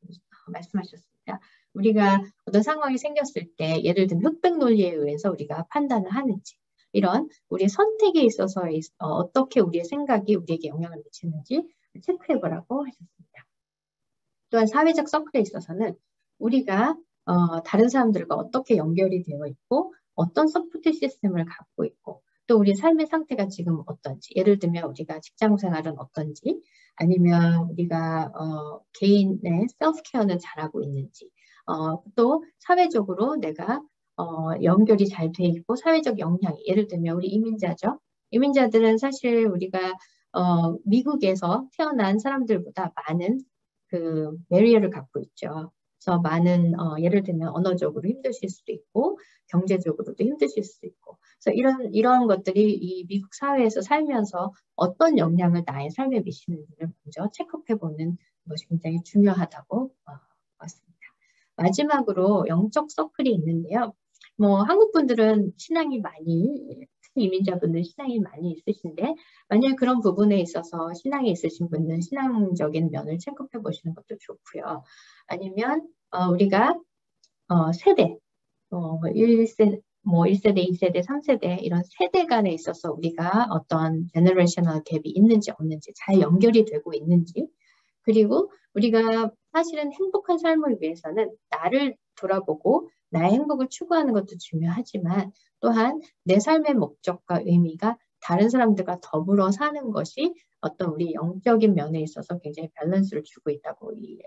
말씀하셨습니다. 우리가 어떤 상황이 생겼을 때 예를 들면 흑백 논리에 의해서 우리가 판단을 하는지 이런 우리의 선택에 있어서 어떻게 우리의 생각이 우리에게 영향을 미치는지 체크해보라고 하셨습니다. 또한 사회적 서클에 있어서는 우리가 다른 사람들과 어떻게 연결이 되어 있고 어떤 서포트 시스템을 갖고 있고 또 우리 삶의 상태가 지금 어떤지 예를 들면 우리가 직장 생활은 어떤지 아니면 우리가 개인의 셀프케어는 잘하고 있는지 또 사회적으로 내가 연결이 잘 돼 있고 사회적 영향이 예를 들면 우리 이민자죠. 이민자들은 사실 우리가 미국에서 태어난 사람들보다 많은 그 베리어를 갖고 있죠. 그래서 많은 예를 들면 언어적으로 힘드실 수도 있고 경제적으로도 힘드실 수도 있고 그래서 이런 것들이 이 미국 사회에서 살면서 어떤 영향을 나의 삶에 미치는지를 먼저 체크해보는 것이 굉장히 중요하다고 봤습니다. 마지막으로 영적 서클이 있는데요. 뭐 한국 분들은 신앙이 많이 특히 이민자분들 신앙이 많이 있으신데 만약 그런 부분에 있어서 신앙이 있으신 분은 신앙적인 면을 체크해 보시는 것도 좋고요. 아니면 우리가 세대 1세대, 2세대, 3세대 이런 세대 간에 있어서 우리가 어떤 제너레이셔널 갭이 있는지 없는지 잘 연결이 되고 있는지 그리고 우리가 사실은 행복한 삶을 위해서는 나를 돌아보고 나의 행복을 추구하는 것도 중요하지만 또한 내 삶의 목적과 의미가 다른 사람들과 더불어 사는 것이 어떤 우리 영적인 면에 있어서 굉장히 밸런스를 주고 있다고 이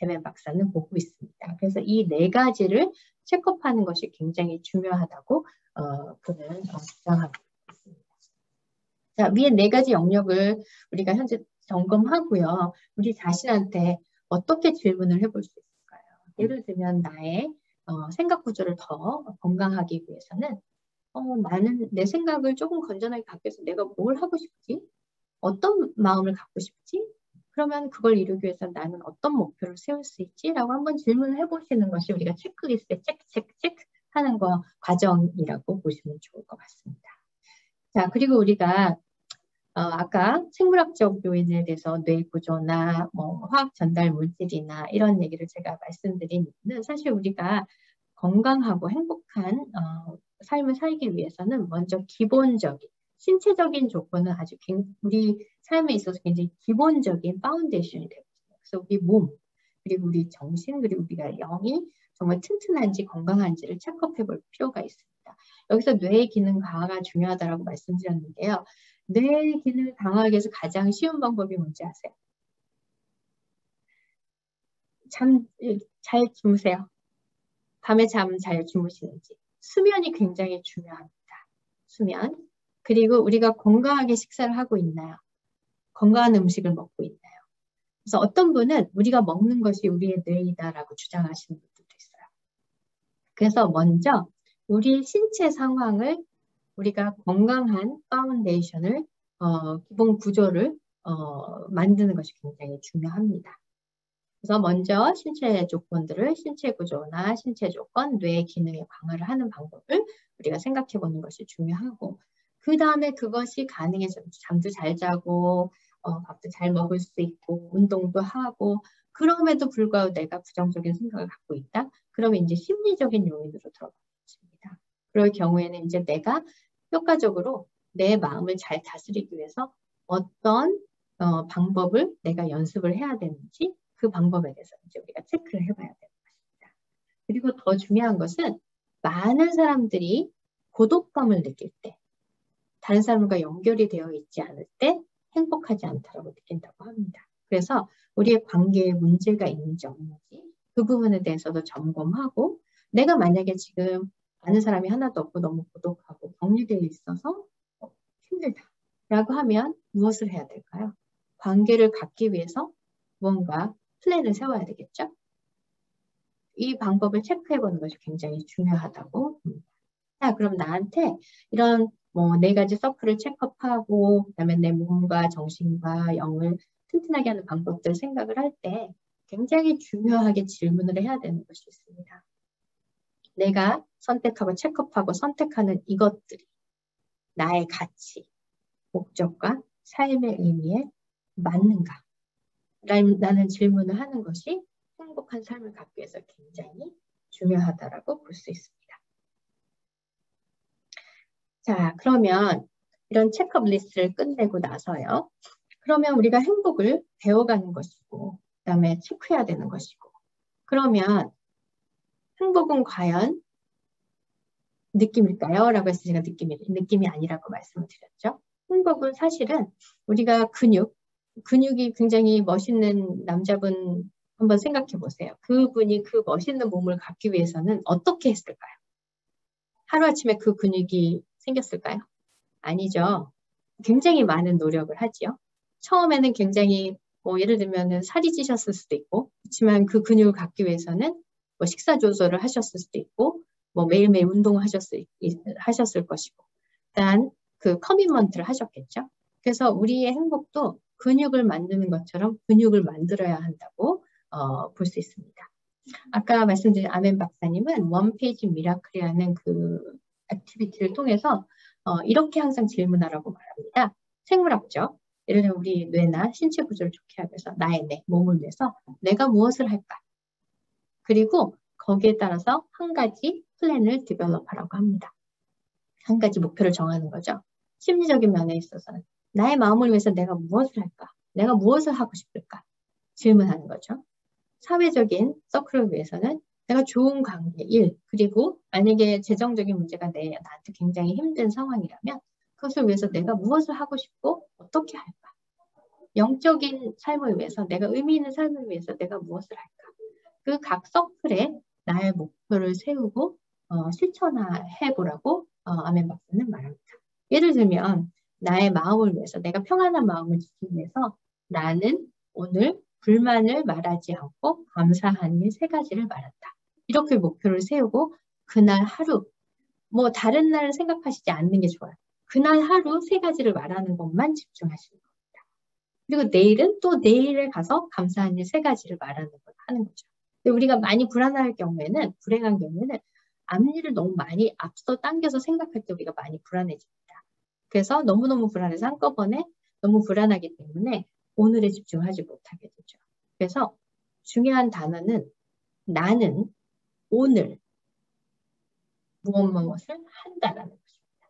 에멘 박사는 보고 있습니다. 그래서 이 4가지를 체크업하는 것이 굉장히 중요하다고 그는 주장하고 있습니다. 자, 위에 4가지 영역을 우리가 현재 점검하고요. 우리 자신한테 어떻게 질문을 해볼 수 있을까요? 예를 들면 나의 생각 구조를 더 건강하기 위해서는 나는 내 생각을 조금 건전하게 바뀌어서 내가 뭘 하고 싶지? 어떤 마음을 갖고 싶지? 그러면 그걸 이루기 위해서 나는 어떤 목표를 세울 수 있지? 라고 한번 질문을 해보시는 것이 우리가 체크리스트에 체크 하는 거 과정이라고 보시면 좋을 것 같습니다. 자, 그리고 우리가 아까 생물학적 요인에 대해서 뇌 구조나 뭐 화학 전달 물질이나 이런 얘기를 제가 말씀드린 이유는 사실 우리가 건강하고 행복한 삶을 살기 위해서는 먼저 기본적인 신체적인 조건은 아주 우리 삶에 있어서 굉장히 기본적인 파운데이션이 되거든요. 그래서 우리 몸 그리고 우리 정신 그리고 우리가 영이 정말 튼튼한지 건강한지를 체크해 볼 필요가 있습니다. 여기서 뇌의 기능 강화가 중요하다고 말씀드렸는데요. 뇌의 기능을 강화하기 위해서 가장 쉬운 방법이 뭔지 아세요? 잘 주무세요. 밤에 잠 잘 주무시는지. 수면이 굉장히 중요합니다. 수면. 그리고 우리가 건강하게 식사를 하고 있나요? 건강한 음식을 먹고 있나요? 그래서 어떤 분은 우리가 먹는 것이 우리의 뇌이다라고 주장하시는 분들도 있어요. 그래서 먼저 우리 신체 상황을 우리가 건강한 파운데이션을 기본 구조를 만드는 것이 굉장히 중요합니다. 그래서 먼저 신체 조건들을 신체 구조나 신체 조건, 뇌 기능의 강화를 하는 방법을 우리가 생각해 보는 것이 중요하고 그 다음에 그것이 가능해서 잠도 잘 자고 밥도 잘 먹을 수 있고 운동도 하고 그럼에도 불구하고 내가 부정적인 생각을 갖고 있다. 그러면 이제 심리적인 요인으로 들어가겠습니다. 그럴 경우에는 이제 내가 효과적으로 내 마음을 잘 다스리기 위해서 어떤 방법을 내가 연습을 해야 되는지 그 방법에 대해서 이제 우리가 체크를 해봐야 되는 것입니다. 그리고 더 중요한 것은 많은 사람들이 고독감을 느낄 때, 다른 사람과 연결이 되어 있지 않을 때 행복하지 않다고 느낀다고 합니다. 그래서 우리의 관계에 문제가 있는지 없는지 그 부분에 대해서도 점검하고 내가 만약에 지금 아는 사람이 하나도 없고 너무 고독하고 격리되어 있어서 힘들다라고 하면 무엇을 해야 될까요? 관계를 갖기 위해서 무언가 플랜을 세워야 되겠죠? 이 방법을 체크해보는 것이 굉장히 중요하다고 봅니다. 자, 그럼 나한테 이런 뭐 4가지 서클을 체크업하고 그다음에 내 몸과 정신과 영을 튼튼하게 하는 방법들 생각을 할 때 굉장히 중요하게 질문을 해야 되는 것이 있습니다. 내가 선택하고 체크업하고 선택하는 이것들이 나의 가치, 목적과 삶의 의미에 맞는가? 라는 질문을 하는 것이 행복한 삶을 갖기 위해서 굉장히 중요하다고 볼 수 있습니다. 자, 그러면 이런 체크업 리스트를 끝내고 나서요. 그러면 우리가 행복을 배워가는 것이고 그다음에 체크해야 되는 것이고 그러면 행복은 과연 느낌일까요? 라고 해서 제가 느낌이 아니라고 말씀을 드렸죠. 행복은 사실은 우리가 근육이 굉장히 멋있는 남자분 한번 생각해 보세요. 그분이 그 멋있는 몸을 갖기 위해서는 어떻게 했을까요? 하루아침에 그 근육이 생겼을까요? 아니죠. 굉장히 많은 노력을 하지요. 처음에는 굉장히 예를 들면 살이 찌셨을 수도 있고 그렇지만 그 근육을 갖기 위해서는 식사 조절을 하셨을 수도 있고 매일매일 운동을 하셨을 것이고 일단 그 커미먼트를 하셨겠죠. 그래서 우리의 행복도 근육을 만드는 것처럼 근육을 만들어야 한다고 볼 수 있습니다. 아까 말씀드린 아멘 박사님은 원페이지 미라클이라는 그 액티비티를 통해서 이렇게 항상 질문하라고 말합니다. 생물학적, 예를 들면 우리 뇌나 신체 구조를 좋게 하기 위해서 나의 뇌, 몸을 위해서 내가 무엇을 할까? 그리고 거기에 따라서 한 가지 플랜을 디벨롭하라고 합니다. 한 가지 목표를 정하는 거죠. 심리적인 면에 있어서는 나의 마음을 위해서 내가 무엇을 할까? 내가 무엇을 하고 싶을까? 질문하는 거죠. 사회적인 서클을 위해서는 내가 좋은 관계, 일, 그리고 만약에 재정적인 문제가 나한테 굉장히 힘든 상황이라면 그것을 위해서 내가 무엇을 하고 싶고 어떻게 할까? 영적인 삶을 위해서 내가 의미 있는 삶을 위해서 내가 무엇을 할까? 그 각 서클에 나의 목표를 세우고 실천해 보라고 아멘 박사는 말합니다. 예를 들면 나의 마음을 위해서 내가 평안한 마음을 지키기 위해서 나는 오늘 불만을 말하지 않고 감사하는 일 3가지를 말한다. 이렇게 목표를 세우고 그날 하루 다른 날을 생각하시지 않는 게 좋아요. 그날 하루 3가지를 말하는 것만 집중하시는 겁니다. 그리고 내일은 또 내일에 가서 감사한 일 3가지를 말하는 걸 하는 거죠. 근데 우리가 많이 불안한 경우에는 앞일을 너무 많이 앞서 당겨서 생각할 때 우리가 많이 불안해집니다. 그래서 너무너무 불안해서 한꺼번에 너무 불안하기 때문에 오늘에 집중하지 못하게 되죠. 그래서 중요한 단어는 나는 오늘 무엇을 한다라는 것입니다.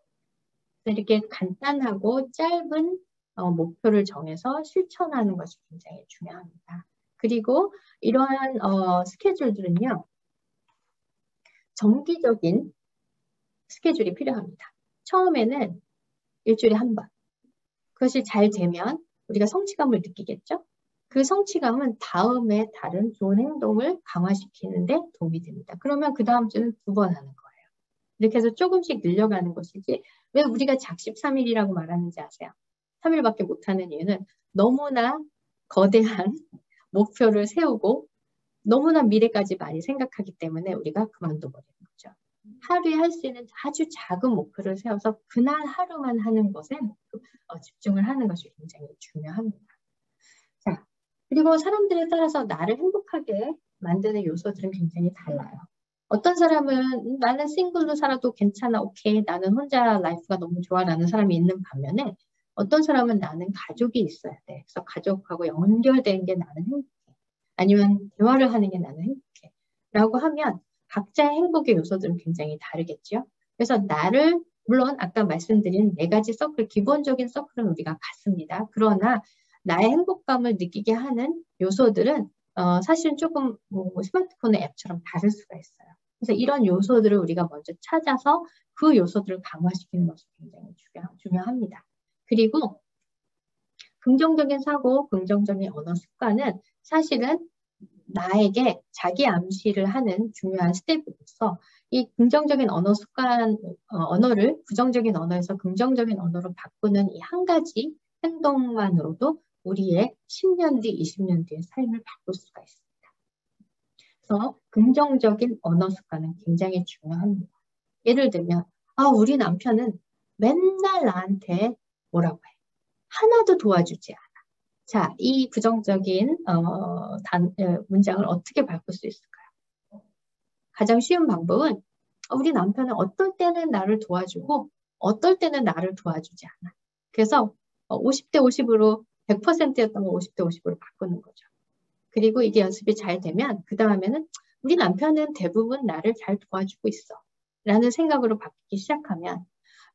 이렇게 간단하고 짧은 목표를 정해서 실천하는 것이 굉장히 중요합니다. 그리고 이러한 스케줄들은요. 정기적인 스케줄이 필요합니다. 처음에는 일주일에 한 번. 그것이 잘 되면 우리가 성취감을 느끼겠죠? 그 성취감은 다음에 다른 좋은 행동을 강화시키는 데 도움이 됩니다. 그러면 그 다음 주는 2번 하는 거예요. 이렇게 해서 조금씩 늘려가는 것이지 왜 우리가 작심삼일이라고 말하는지 아세요? 3일밖에 못하는 이유는 너무나 거대한 목표를 세우고 너무나 미래까지 많이 생각하기 때문에 우리가 그만둬버리는 거죠. 하루에 할 수 있는 아주 작은 목표를 세워서 그날 하루만 하는 것에 집중을 하는 것이 굉장히 중요합니다. 자, 그리고 사람들에 따라서 나를 행복하게 만드는 요소들은 굉장히 달라요. 어떤 사람은 나는 싱글로 살아도 괜찮아, 오케이, 나는 혼자 라이프가 너무 좋아 라는 사람이 있는 반면에 어떤 사람은 나는 가족이 있어야 돼. 그래서 가족하고 연결된 게 나는 행복해. 아니면 대화를 하는 게 나는 행복해. 라고 하면 각자의 행복의 요소들은 굉장히 다르겠죠. 그래서 나를 물론 아까 말씀드린 4가지 서클, 기본적인 서클은 우리가 같습니다. 그러나 나의 행복감을 느끼게 하는 요소들은 사실은 조금 스마트폰의 앱처럼 다를 수가 있어요. 그래서 이런 요소들을 우리가 먼저 찾아서 그 요소들을 강화시키는 것이 굉장히 중요합니다. 그리고 긍정적인 사고, 긍정적인 언어 습관은 사실은 나에게 자기 암시를 하는 중요한 스텝으로서 이 긍정적인 언어 습관, 언어를 부정적인 언어에서 긍정적인 언어로 바꾸는 이 한 가지 행동만으로도 우리의 10년 뒤, 20년 뒤의 삶을 바꿀 수가 있습니다. 그래서 긍정적인 언어 습관은 굉장히 중요합니다. 예를 들면 우리 남편은 맨날 나한테 뭐라고 해. 하나도 도와주지 않아. 자, 이 부정적인 문장을 어떻게 바꿀 수 있을까요? 가장 쉬운 방법은 우리 남편은 어떨 때는 나를 도와주고 어떨 때는 나를 도와주지 않아. 그래서 50대 50으로 100%였던 거 50대 50으로 바꾸는 거죠. 그리고 이게 연습이 잘 되면 그 다음에는 우리 남편은 대부분 나를 잘 도와주고 있어 라는 생각으로 바뀌기 시작하면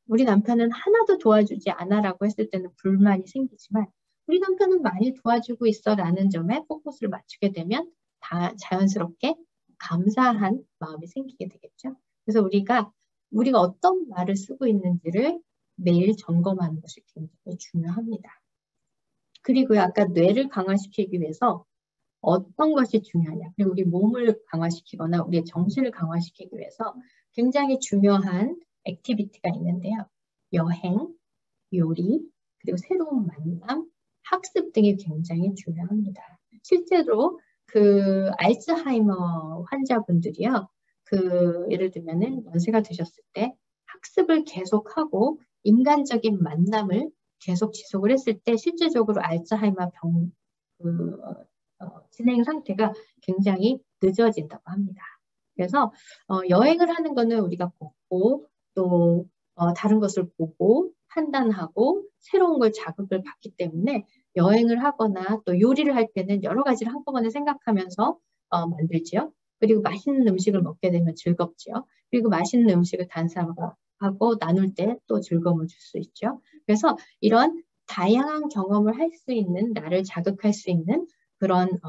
우리 남편은 하나도 도와주지 않아 라고 했을 때는 불만이 생기지만 우리 남편은 많이 도와주고 있어 라는 점에 포커스를 맞추게 되면 다 자연스럽게 감사한 마음이 생기게 되겠죠. 그래서 우리가 어떤 말을 쓰고 있는지를 매일 점검하는 것이 굉장히 중요합니다. 그리고 아까 뇌를 강화시키기 위해서 어떤 것이 중요하냐. 그리고 우리 몸을 강화시키거나 우리의 정신을 강화시키기 위해서 굉장히 중요한 액티비티가 있는데요. 여행, 요리, 그리고 새로운 만남, 학습 등이 굉장히 중요합니다. 실제로 그 알츠하이머 환자분들이요. 예를 들면은 연세가 드셨을 때 학습을 계속하고 인간적인 만남을 계속 지속을 했을 때 실질적으로 알츠하이머 병 진행 상태가 굉장히 늦어진다고 합니다. 그래서 여행을 하는 거는 우리가 걷고 또 다른 것을 보고 판단하고 새로운 걸 자극을 받기 때문에 여행을 하거나 또 요리를 할 때는 여러 가지를 한꺼번에 생각하면서 만들지요. 그리고 맛있는 음식을 먹게 되면 즐겁지요. 그리고 맛있는 음식을 다른 사람하고 나눌 때 또 즐거움을 줄 수 있죠. 그래서 이런 다양한 경험을 할 수 있는, 나를 자극할 수 있는 그런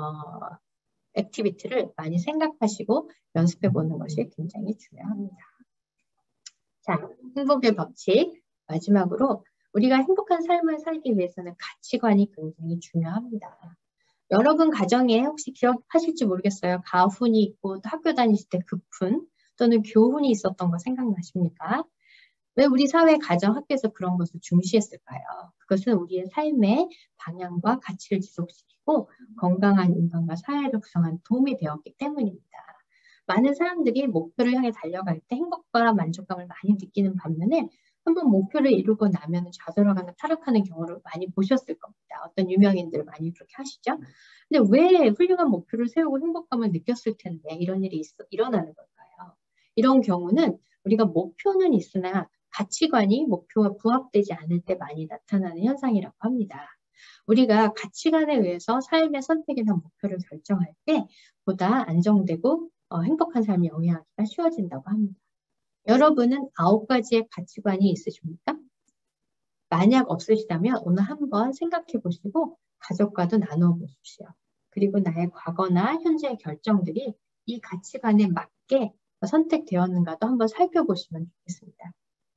액티비티를 많이 생각하시고 연습해 보는 것이 굉장히 중요합니다. 자, 행복의 법칙. 마지막으로 우리가 행복한 삶을 살기 위해서는 가치관이 굉장히 중요합니다. 여러분 가정에 혹시 기억하실지 모르겠어요. 가훈이 있고 또 학교 다니실 때 급훈 또는 교훈이 있었던 거 생각나십니까? 왜 우리 사회, 가정, 학교에서 그런 것을 중시했을까요? 그것은 우리의 삶의 방향과 가치를 지속시키고 건강한 인간과 사회를 구성하는 도움이 되었기 때문입니다. 많은 사람들이 목표를 향해 달려갈 때 행복과 만족감을 많이 느끼는 반면에 한번 목표를 이루고 나면 좌절하거나 타락하는 경우를 많이 보셨을 겁니다. 어떤 유명인들 많이 그렇게 하시죠? 근데 왜 훌륭한 목표를 세우고 행복감을 느꼈을 텐데 이런 일이 일어나는 걸까요? 이런 경우는 우리가 목표는 있으나 가치관이 목표와 부합되지 않을 때 많이 나타나는 현상이라고 합니다. 우리가 가치관에 의해서 삶의 선택이나 목표를 결정할 때 보다 안정되고 행복한 삶을 영위하기가 쉬워진다고 합니다. 여러분은 9가지의 가치관이 있으십니까? 만약 없으시다면 오늘 한번 생각해 보시고 가족과도 나누어 보십시오. 그리고 나의 과거나 현재의 결정들이 이 가치관에 맞게 선택되었는가도 한번 살펴보시면 좋겠습니다.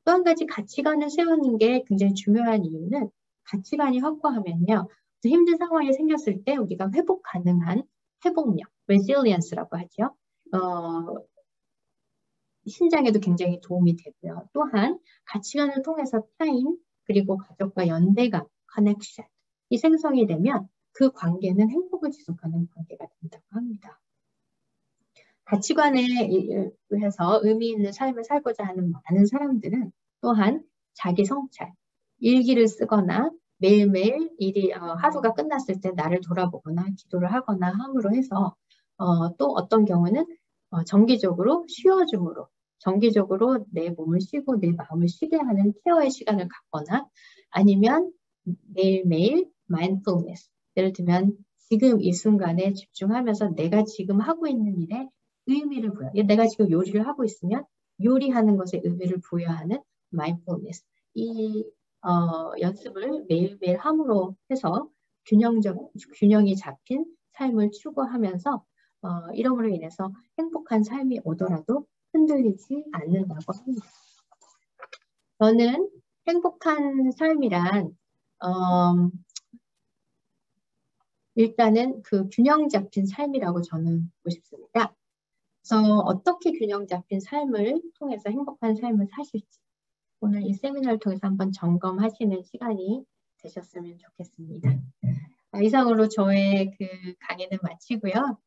또 한 가지 가치관을 세우는 게 굉장히 중요한 이유는 가치관이 확고하면요. 힘든 상황이 생겼을 때 우리가 회복 가능한 회복력, resilience라고 하죠. 신장에도 굉장히 도움이 되고요. 또한 가치관을 통해서 타인 그리고 가족과 연대감, 커넥션 이 생성이 되면 그 관계는 행복을 지속하는 관계가 된다고 합니다. 가치관에 의해서 의미 있는 삶을 살고자 하는 많은 사람들은 또한 자기 성찰, 일기를 쓰거나 매일매일 하루가 끝났을 때 나를 돌아보거나 기도를 하거나 함으로 해서 또 어떤 경우는 정기적으로 쉬어줌으로 정기적으로 내 몸을 쉬고 내 마음을 쉬게 하는 케어의 시간을 갖거나 아니면 매일매일 mindfulness, 예를 들면 지금 이 순간에 집중하면서 내가 지금 하고 있는 일에 의미를 부여. 내가 지금 요리를 하고 있으면 요리하는 것에 의미를 부여하는 mindfulness. 이 연습을 매일매일 함으로 해서 균형이 잡힌 삶을 추구하면서 이러므로 인해서 행복한 삶이 오더라도 흔들리지 않는다고 합니다. 저는 행복한 삶이란 일단은 그 균형 잡힌 삶이라고 저는 보고 싶습니다. 그래서 어떻게 균형 잡힌 삶을 통해서 행복한 삶을 사실지 오늘 이 세미나를 통해서 한번 점검하시는 시간이 되셨으면 좋겠습니다. 이상으로 저의 그 강의는 마치고요.